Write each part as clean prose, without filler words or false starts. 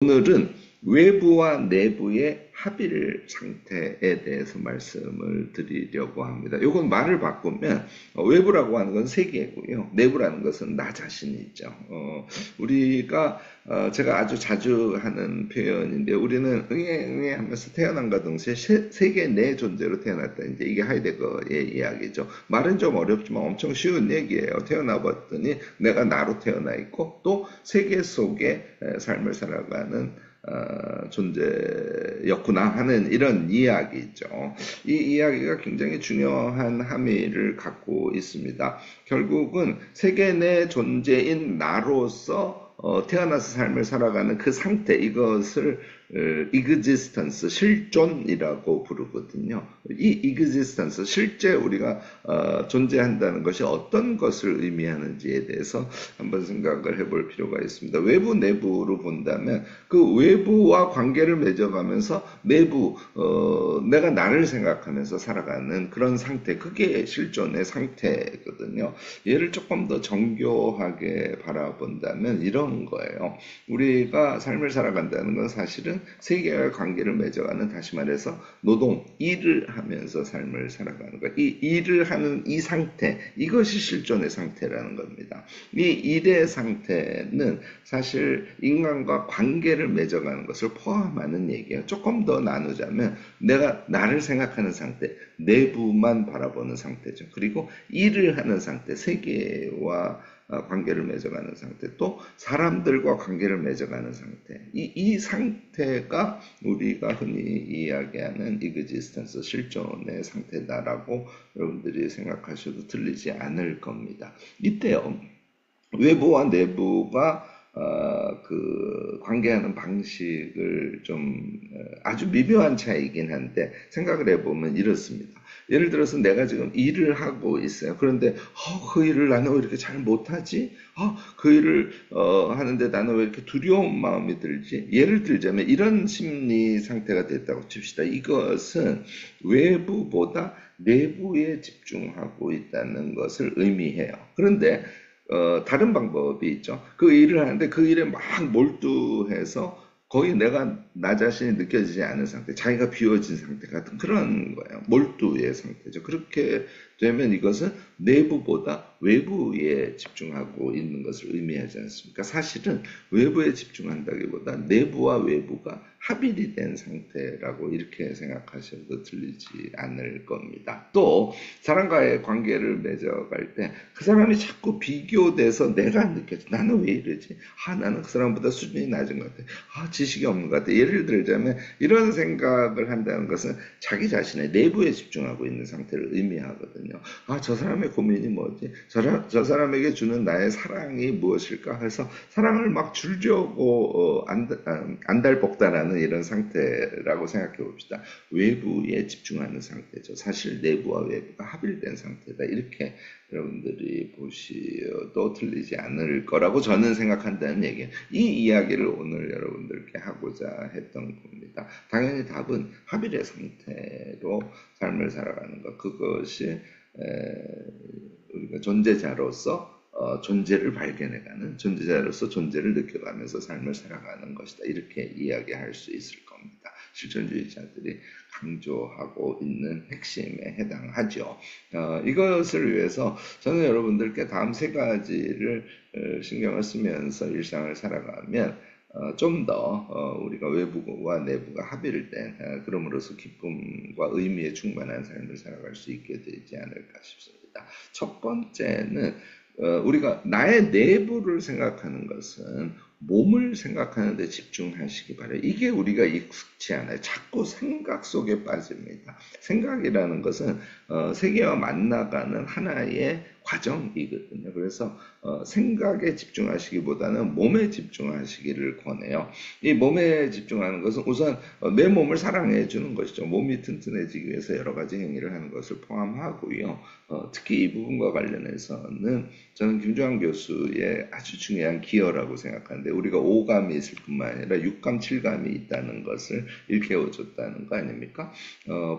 오늘은 외부와 내부의 합일 상태에 대해서 말씀을 드리려고 합니다. 이건 말을 바꾸면 외부라고 하는 건 세계고요. 내부라는 것은 나 자신이죠. 우리가 제가 아주 자주 하는 표현인데 우리는 응애 하면서 태어난과 동시에 세계 내 존재로 태어났다. 이제 이게 하이데거의 이야기죠. 말은 좀 어렵지만 엄청 쉬운 얘기예요. 태어나 봤더니 내가 나로 태어나 있고 또 세계 속에 삶을 살아가는 존재였구나 하는 이런 이야기죠. 이 이야기가 굉장히 중요한 함의를 갖고 있습니다. 결국은 세계 내 존재인 나로서 태어나서 삶을 살아가는 그 상태, 이것을 existence, 실존이라고 부르거든요. 이 existence, 실제 우리가 존재한다는 것이 어떤 것을 의미하는지에 대해서 한번 생각을 해볼 필요가 있습니다. 외부, 내부로 본다면 그 외부와 관계를 맺어가면서 내부, 내가 나를 생각하면서 살아가는 그런 상태, 그게 실존의 상태거든요. 얘를 조금 더 정교하게 바라본다면 이런 거예요. 우리가 삶을 살아간다는 건 사실은 세계와 관계를 맺어가는, 다시 말해서 노동, 일을 하면서 삶을 살아가는 것. 이 일을 하는 이 상태, 이것이 실존의 상태라는 겁니다. 이 일의 상태는 사실 인간과 관계를 맺어가는 것을 포함하는 얘기예요. 조금 더 나누자면 내가 나를 생각하는 상태, 내부만 바라보는 상태죠. 그리고 일을 하는 상태, 세계와 관계를 맺어가는 상태, 또 사람들과 관계를 맺어가는 상태. 이 상태가 우리가 흔히 이야기하는 existence, 실존의 상태다라고 여러분들이 생각하셔도 틀리지 않을 겁니다. 이때요, 외부와 내부가 그 관계하는 방식을 좀 아주 미묘한 차이긴 한데 생각을 해보면 이렇습니다. 예를 들어서 내가 지금 일을 하고 있어요. 그런데 그 일을 나는 왜 이렇게 잘 못하지? 그 일을 하는데 나는 왜 이렇게 두려운 마음이 들지? 예를 들자면 이런 심리 상태가 됐다고 칩시다. 이것은 외부보다 내부에 집중하고 있다는 것을 의미해요. 그런데 다른 방법이 있죠. 그 일을 하는데 그 일에 막 몰두해서 거의 내가 나 자신이 느껴지지 않은 상태, 자기가 비워진 상태 같은 그런 거예요. 몰두의 상태죠. 그렇게 되면 이것은 내부보다 외부에 집중하고 있는 것을 의미하지 않습니까? 사실은 외부에 집중한다기보다 내부와 외부가 합일이 된 상태라고 이렇게 생각하셔도 틀리지 않을 겁니다. 또 사람과의 관계를 맺어갈 때 그 사람이 자꾸 비교돼서 내가 느껴져. 나는 왜 이러지? 나는 그 사람보다 수준이 낮은 것 같아. 지식이 없는 것 같아. 예를 들자면 이런 생각을 한다는 것은 자기 자신의 내부에 집중하고 있는 상태를 의미하거든요. 저 사람의 고민이 뭐지? 저 사람에게 주는 나의 사랑이 무엇일까? 해서 사랑을 막 줄려고 안달복달하는 이런 상태라고 생각해 봅시다. 외부에 집중하는 상태죠. 사실 내부와 외부가 합일된 상태다. 이렇게 여러분들이 보시어도 틀리지 않을 거라고 저는 생각한다는 얘기예요. 이 이야기를 오늘 여러분들께 하고자 했던 겁니다. 당연히 답은 합일의 상태로 삶을 살아가는 것. 그것이 우리가 존재자로서 존재를 발견해가는, 존재자로서 존재를 느껴가면서 삶을 살아가는 것이다. 이렇게 이야기할 수 있을 겁니다. 실존주의자들이 강조하고 있는 핵심에 해당하죠. 이것을 위해서 저는 여러분들께 다음 세 가지를 신경을 쓰면서 일상을 살아가면 좀 더 우리가 외부와 내부가 합의를 된 그럼으로써 기쁨과 의미에 충만한 삶을 살아갈 수 있게 되지 않을까 싶습니다. 첫 번째는 우리가 나의 내부를 생각하는 것은 몸을 생각하는 데 집중하시기 바라요. 이게 우리가 익숙치 않아요. 자꾸 생각 속에 빠집니다. 생각이라는 것은 세계와 만나가는 하나의 과정이거든요. 그래서 생각에 집중하시기보다는 몸에 집중하시기를 권해요. 이 몸에 집중하는 것은 우선 내 몸을 사랑해 주는 것이죠. 몸이 튼튼해지기 위해서 여러 가지 행위를 하는 것을 포함하고요. 특히 이 부분과 관련해서는 저는 김조한 교수의 아주 중요한 기여라고 생각하는데 우리가 오감이 있을 뿐만 아니라 육감, 칠감이 있다는 것을 일깨워줬다는 거 아닙니까?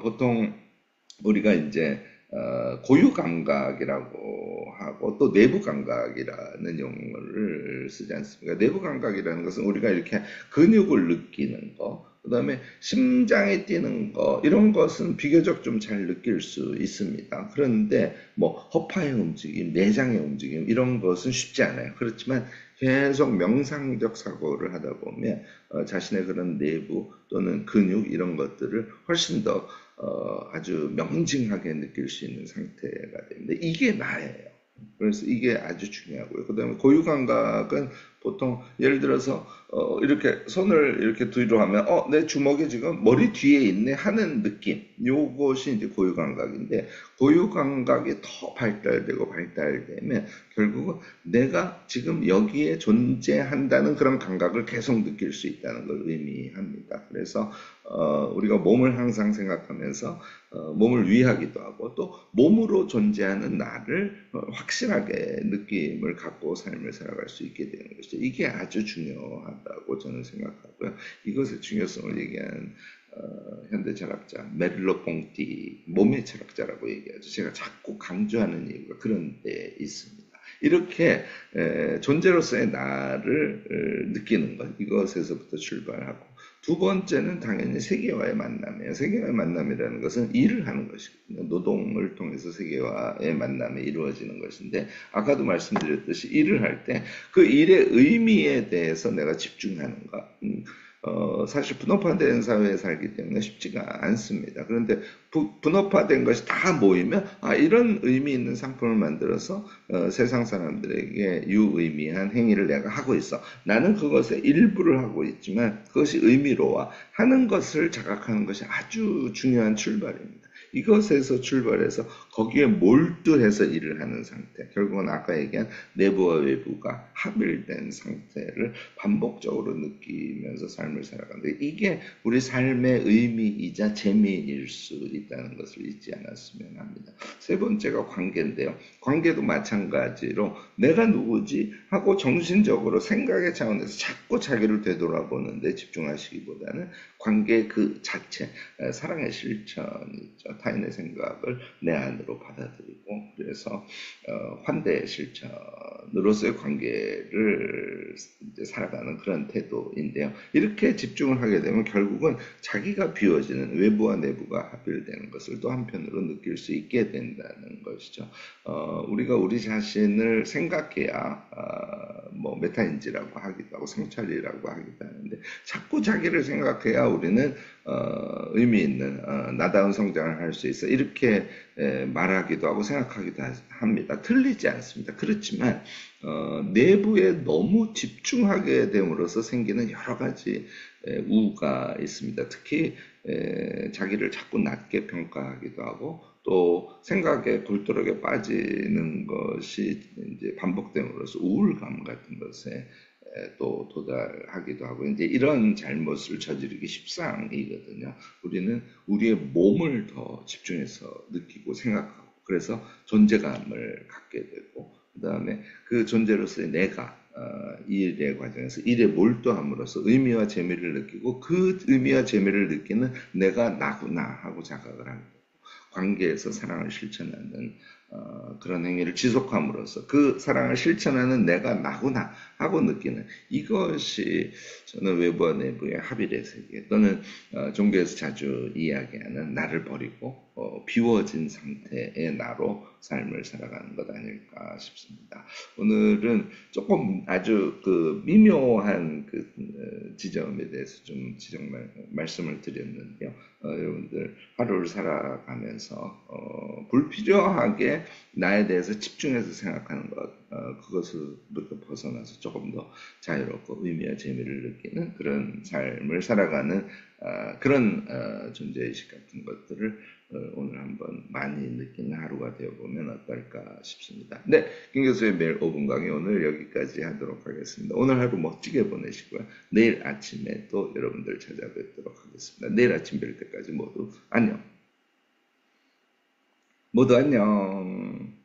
보통 우리가 이제 고유 감각이라고 하고 또 내부 감각이라는 용어를 쓰지 않습니까? 내부 감각이라는 것은 우리가 이렇게 근육을 느끼는 거, 그다음에 심장이 뛰는 거 이런 것은 비교적 좀 잘 느낄 수 있습니다. 그런데 뭐 허파의 움직임, 내장의 움직임 이런 것은 쉽지 않아요. 그렇지만 계속 명상적 사고를 하다 보면 자신의 그런 내부 또는 근육 이런 것들을 훨씬 더 아주 명징하게 느낄 수 있는 상태가 됩니다. 이게 나예요. 그래서 이게 아주 중요하고요. 그 다음에 고유 감각은 보통 예를 들어서 이렇게 손을 이렇게 뒤로 하면 내 주먹이 지금 머리 뒤에 있네 하는 느낌. 요것이 이제 고유 감각인데 고유 감각이 더 발달되고 발달되면 결국은 내가 지금 여기에 존재한다는 그런 감각을 계속 느낄 수 있다는 걸 의미합니다. 그래서 우리가 몸을 항상 생각하면서 몸을 위하기도 하고 또 몸으로 존재하는 나를 확실하게 느낌을 갖고 삶을 살아갈 수 있게 되는 것이죠. 이게 아주 중요하다고 저는 생각하고요. 이것의 중요성을 얘기한 현대 철학자 메를로 퐁티 몸의 철학자라고 얘기하죠. 제가 자꾸 강조하는 이유가 그런 데 있습니다. 이렇게 존재로서의 나를 느끼는 것 이것에서부터 출발하고 두 번째는 당연히 세계와의 만남이에요. 세계와의 만남이라는 것은 일을 하는 것이거든요. 노동을 통해서 세계와의 만남이 이루어지는 것인데 아까도 말씀드렸듯이 일을 할 때 그 일의 의미에 대해서 내가 집중하는 것. 사실 분업화된 사회에 살기 때문에 쉽지가 않습니다. 그런데 분업화된 것이 다 모이면 이런 의미 있는 상품을 만들어서 세상 사람들에게 유의미한 행위를 내가 하고 있어. 나는 그것의 일부를 하고 있지만 그것이 의미로워 하는 것을 자각하는 것이 아주 중요한 출발입니다. 이것에서 출발해서 거기에 몰두해서 일을 하는 상태. 결국은 아까 얘기한 내부와 외부가 합일된 상태를 반복적으로 느끼면서 삶을 살아가는데 이게 우리 삶의 의미이자 재미일 수 있다는 것을 잊지 않았으면 합니다. 세 번째가 관계인데요. 관계도 마찬가지로 내가 누구지 하고 정신적으로 생각의 차원에서 자꾸 자기를 되돌아보는데 집중하시기보다는 관계 그 자체, 사랑의 실천이죠. 타인의 생각을 내 안으로 받아들이고 그래서 환대의 실천으로서의 관계를 이제 살아가는 그런 태도인데요. 이렇게 집중을 하게 되면 결국은 자기가 비워지는 외부와 내부가 합일되는 것을 또 한편으로 느낄 수 있게 된다는 것이죠. 우리가 우리 자신을 생각해야 뭐 메타인지라고 하기도 하고 성찰이라고 하기도 하는데 자꾸 자기를 생각해야 우리는 의미 있는 나다운 성장을 할 수 있어 이렇게 말하기도 하고 생각하기도 합니다. 틀리지 않습니다. 그렇지만 내부에 너무 집중하게 됨으로써 생기는 여러 가지 우가 있습니다. 특히 자기를 자꾸 낮게 평가하기도 하고 또 생각에 굴뚝에 빠지는 것이 이제 반복됨으로써 우울감 같은 것에 또 도달하기도 하고 이제 이런 잘못을 저지르기 십상이거든요. 우리는 우리의 몸을 더 집중해서 느끼고 생각하고 그래서 존재감을 갖게 되고 그 다음에 그 존재로서의 내가 이 일의 과정에서 일에 몰두함으로써 의미와 재미를 느끼고 그 의미와 재미를 느끼는 내가 나구나 하고 자각을 하고 관계에서 사랑을 실천하는 그런 행위를 지속함으로써 그 사랑을 실천하는 내가 나구나 하고 느끼는 이것이 저는 외부와 내부의 합일의 세계 또는 종교에서 자주 이야기하는 나를 버리고 비워진 상태의 나로 삶을 살아가는 것 아닐까 싶습니다. 오늘은 조금 아주 그 미묘한 그 지점에 대해서 좀 말씀을 드렸는데요. 여러분들 하루를 살아가면서 불필요하게 나에 대해서 집중해서 생각하는 것 그것으로부터 벗어나서 조금 더 자유롭고 의미와 재미를 느끼는 그런 삶을 살아가는 그런 존재의식 같은 것들을 오늘 한번 많이 느끼는 하루가 되어보면 어떨까 싶습니다. 네, 김 교수의 매일 5분 강의 오늘 여기까지 하도록 하겠습니다. 오늘 하루 멋지게 보내시고요. 내일 아침에 또 여러분들 찾아뵙도록 하겠습니다. 내일 아침 뵐 때까지 모두 안녕. 모두 안녕.